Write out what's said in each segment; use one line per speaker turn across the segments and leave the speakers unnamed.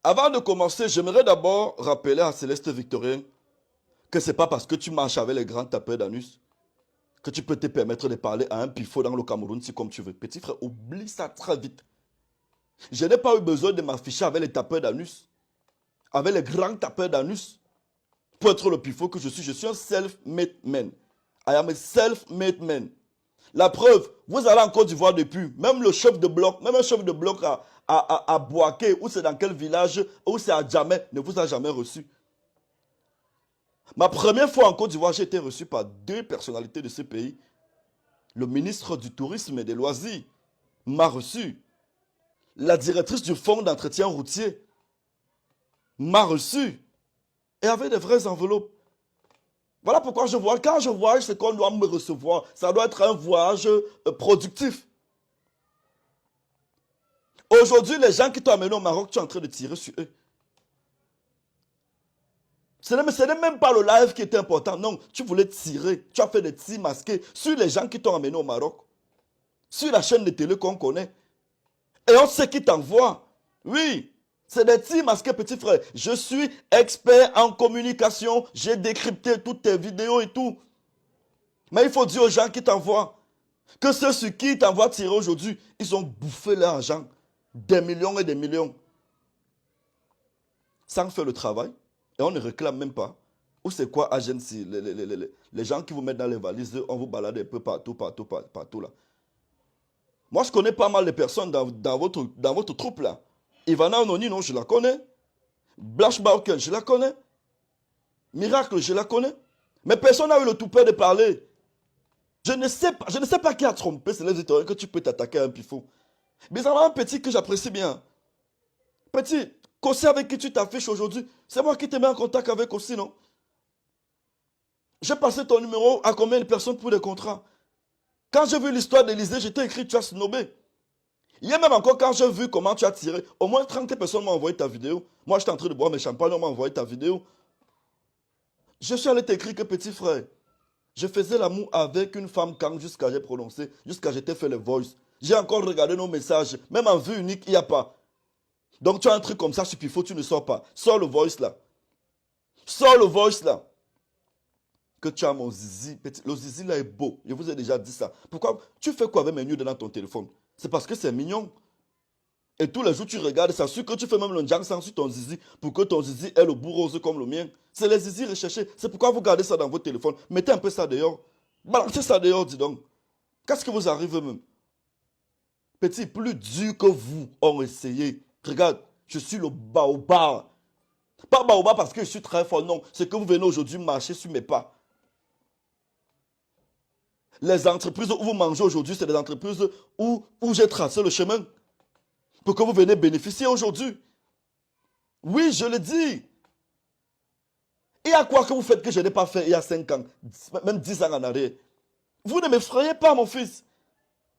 Avant de commencer, j'aimerais d'abord rappeler à Céleste Victorien que c'est pas parce que tu marches avec les grands tapeurs d'anus que tu peux te permettre de parler à un pifo dans le Cameroun si comme tu veux. Petit frère, oublie ça très vite. Je n'ai pas eu besoin de m'afficher avec les tapeurs d'anus, avec les grands tapeurs d'anus, pour être le pifo que je suis. Je suis un self-made man. I am a self-made man. La preuve, vous allez en Côte d'Ivoire depuis, même le chef de bloc, même un chef de bloc à Boaké, ou c'est dans quel village, ou c'est à Djamé, ne vous a jamais reçu. Ma première fois en Côte d'Ivoire, j'ai été reçu par deux personnalités de ce pays. Le ministre du Tourisme et des Loisirs m'a reçu. La directrice du fonds d'entretien routier m'a reçu. Et avait des vraies enveloppes. Voilà pourquoi je vois, quand je voyage, c'est qu'on doit me recevoir. Ça doit être un voyage productif. Aujourd'hui, les gens qui t'ont amené au Maroc, tu es en train de tirer sur eux. Ce n'est même pas le live qui était important. Non, tu voulais tirer. Tu as fait des tirs masqués sur les gens qui t'ont amené au Maroc. Sur la chaîne de télé qu'on connaît. Et on sait qui t'envoie. Oui, c'est des tirs masqués, petit frère. Je suis expert en communication. J'ai décrypté toutes tes vidéos et tout. Mais il faut dire aux gens qui t'envoient que ceux sur qui t'envoient tirer aujourd'hui, ils ont bouffé leur argent. Des millions et des millions. Sans faire le travail. Et on ne réclame même pas. Ou c'est quoi agency? Les gens qui vous mettent dans les valises, on vous balade un peu partout, partout là. Moi, je connais pas mal de personnes dans votre troupe là. Ivana Ononi, non, je la connais. Blanche Bauken, je la connais. Miracle, je la connais. Mais personne n'a eu le toupet de parler. Je ne sais pas qui a trompé, c'est les étoiles que tu peux t'attaquer à un pifou. Mais ça va un petit que j'apprécie bien. Petit, Kossi avec qui tu t'affiches aujourd'hui, c'est moi qui te mets en contact avec Kossi, non? J'ai passé ton numéro à combien de personnes pour des contrats? Quand j'ai vu l'histoire d'Élysée, j'étais écrit, tu as snobé. Hier même encore, quand j'ai vu comment tu as tiré, au moins 30 personnes m'ont envoyé ta vidéo. Moi, j'étais en train de boire mes champagnes, on m'a envoyé ta vidéo. Je suis allé t'écrire que petit frère, je faisais l'amour avec une femme quand jusqu'à j'ai prononcé, jusqu'à j'ai fait le voice. J'ai encore regardé nos messages, même en vue unique, il n'y a pas. Donc tu as un truc comme ça, il faut tu ne sors pas. Sors le voice là. Sors le voice là. Que tu as mon zizi. Petit, le zizi là est beau. Je vous ai déjà dit ça. Pourquoi? Tu fais quoi avec mes nudes dans ton téléphone? C'est parce que c'est mignon. Et tous les jours tu regardes, ça sûr que tu fais même le njang sur ton zizi pour que ton zizi ait le bout rose comme le mien. C'est les zizi recherchés. C'est pourquoi vous gardez ça dans votre téléphone. Mettez un peu ça dehors. Balancez ça dehors, dis donc. Qu'est-ce que vous arrive même? Petit, plus dur que vous ont essayé. Regarde, je suis le baobab. Pas baobab parce que je suis très fort, non. C'est que vous venez aujourd'hui marcher sur mes pas. Les entreprises où vous mangez aujourd'hui, c'est des entreprises où j'ai tracé le chemin pour que vous venez bénéficier aujourd'hui. Oui, je le dis. Et à quoi que vous faites que je n'ai pas fait il y a 5 ans, même 10 ans en arrière? Vous ne m'effrayez pas, mon fils.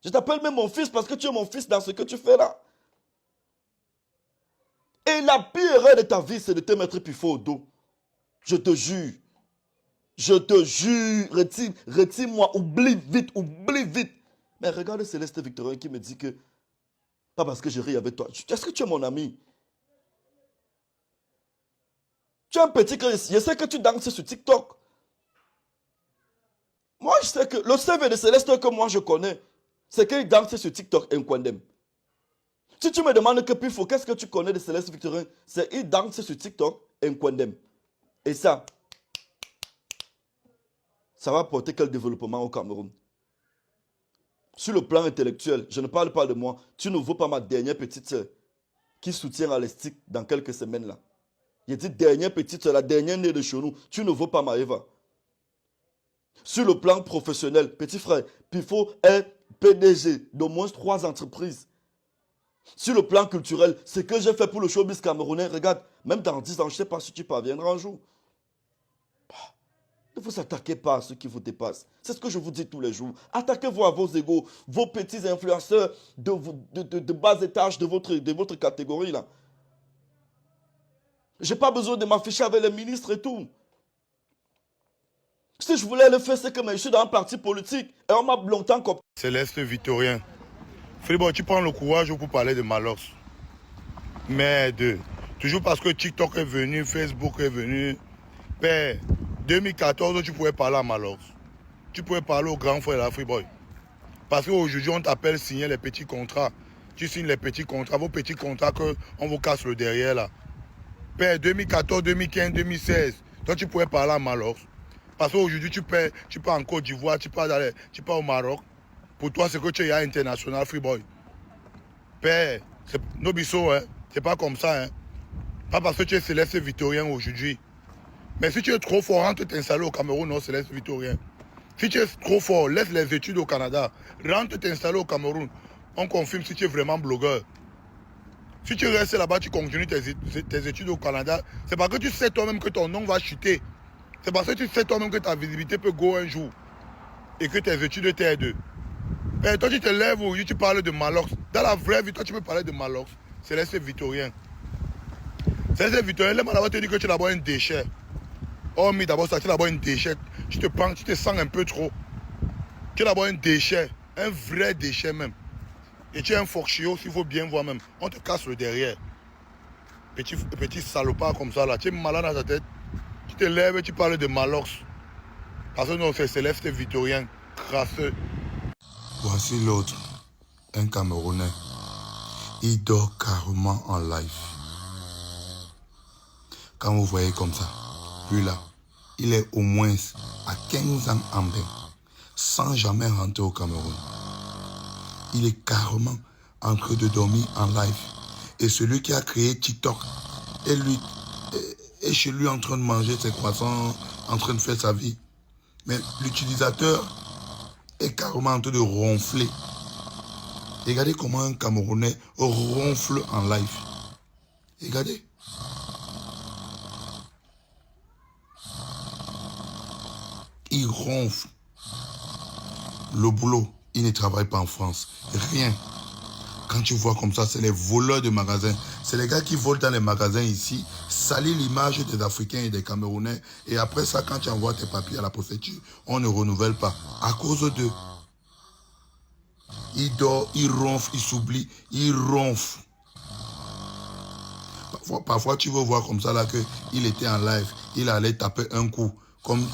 Je t'appelle même mon fils parce que tu es mon fils dans ce que tu fais là. Et la pire erreur de ta vie, c'est de te mettre pifo au dos. Je te jure. Je te jure. Retire-moi. Oublie vite. Oublie vite. Mais regarde Céleste Victorien qui me dit que, pas parce que je ris avec toi. Est-ce que tu es mon ami? Tu es un petit que je sais que tu danses sur TikTok. Moi, je sais que le CV de Céleste que moi je connais, c'est qu'il danse sur TikTok et Kwandem. Si tu me demandes que Pifo, qu'est-ce que tu connais de Céleste Victorien? C'est qu'il danse sur TikTok et Kwandem. Et ça va apporter quel développement au Cameroun? Sur le plan intellectuel, je ne parle pas de moi. Tu ne vaux pas ma dernière petite soeur qui soutient Alestic dans quelques semaines là. J'ai dit dernière petite soeur, la dernière née de chez nous. Tu ne vaux pas Maëva. Sur le plan professionnel, petit frère, Pifo est PDG d'au moins 3 entreprises. Sur le plan culturel, ce que j'ai fait pour le showbiz camerounais, regarde, même dans 10 ans, je ne sais pas si tu parviendras un jour. Ne vous attaquez pas à ceux qui vous dépassent. C'est ce que je vous dis tous les jours. Attaquez-vous à vos égaux, vos petits influenceurs de bas étage de votre catégorie là. Je n'ai pas besoin de m'afficher avec les ministres et tout. Si je voulais le faire, c'est que je suis dans un parti politique et on m'a longtemps compris.
Céleste Victorien. Philippe, tu prends le courage pour parler de Malos. Merde. Toujours parce que TikTok est venu, Facebook est venu. Père, 2014, tu pouvais parler à Malox. Tu pouvais parler au grand frère de la Freeboy. Parce qu'aujourd'hui, on t'appelle signer les petits contrats. Tu signes les petits contrats, vos petits contrats qu'on vous casse le derrière là. Père, 2014, 2015, 2016, toi tu pouvais parler à Malox. Parce qu'aujourd'hui, tu pars en Côte d'Ivoire, tu pars au Maroc. Pour toi, c'est que tu es international Freeboy. Père, Nobiso, hein, c'est pas comme ça. Hein. Pas parce que tu es Céleste Victorien aujourd'hui. Mais si tu es trop fort, rentre t'installer au Cameroun, non, Céleste Victorien. Si tu es trop fort, laisse les études au Canada. Rentre t'installer au Cameroun. On confirme si tu es vraiment blogueur. Si tu restes là-bas, tu continues tes études au Canada, c'est parce que tu sais toi-même que ton nom va chuter. C'est parce que tu sais toi-même que ta visibilité peut go un jour. Et que tes études t'aident. Et toi, tu te lèves aujourd'hui, tu parles de Malox. Dans la vraie vie, toi, tu peux parler de Malox. Céleste Victorien. Céleste Victorien, les malades te disent que tu es d'abord un déchet. Oh, mais d'abord, ça, tu es d'abord un déchet. Tu te sens un peu trop. Tu es d'abord un déchet. Un vrai déchet même. Et tu es un fourchiot, s'il faut bien voir même. On te casse le derrière. Petit salopard comme ça, là. Tu es malade dans ta tête. Tu te lèves et tu parles de Malox. Parce que non, c'est Céleste Victorien. Crasseux.
Voici l'autre, un Camerounais. Il dort carrément en live. Quand vous voyez comme ça, lui là, il est au moins à 15 ans en bain, sans jamais rentrer au Cameroun. Il est carrément en train de dormir en live. Et celui qui a créé TikTok est chez lui en train de manger ses croissants, en train de faire sa vie. Mais l'utilisateur est carrément en train de ronfler. Regardez comment un Camerounais ronfle en live. Regardez. Il ronfle. Le boulot, il ne travaille pas en France. Rien. Quand tu vois comme ça, c'est les voleurs de magasins. C'est les gars qui volent dans les magasins ici, salissent l'image des Africains et des Camerounais. Et après ça, quand tu envoies tes papiers à la préfecture, on ne renouvelle pas. À cause d'eux. Il dort, il ronfle, il s'oublie, il ronfle. Parfois, tu veux voir comme ça là qu'il était en live, il allait taper un coup. Comme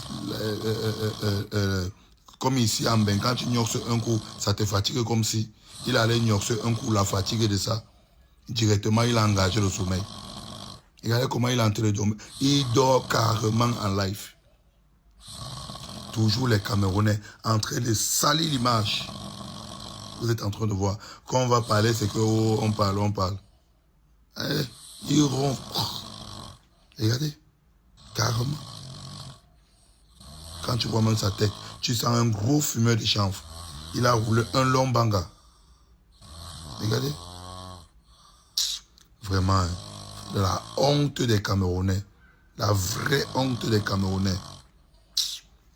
ici en Benga, quand tu gnoxes un coup, ça te fatigue comme si il allait gnoxer un coup, la fatigue de ça. Directement, il a engagé le sommeil. Regardez comment il est en train de dormir. Il dort carrément en live. Toujours les Camerounais en train de salir l'image. Vous êtes en train de voir. Quand on va parler, c'est que oh, on parle. Il ronfle. Regardez. Carrément. Quand tu vois même sa tête, tu sens un gros fumeur de chanvre. Il a roulé un long banga. Regardez. Vraiment, la honte des Camerounais. La vraie honte des Camerounais.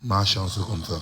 Ma chance comme ça.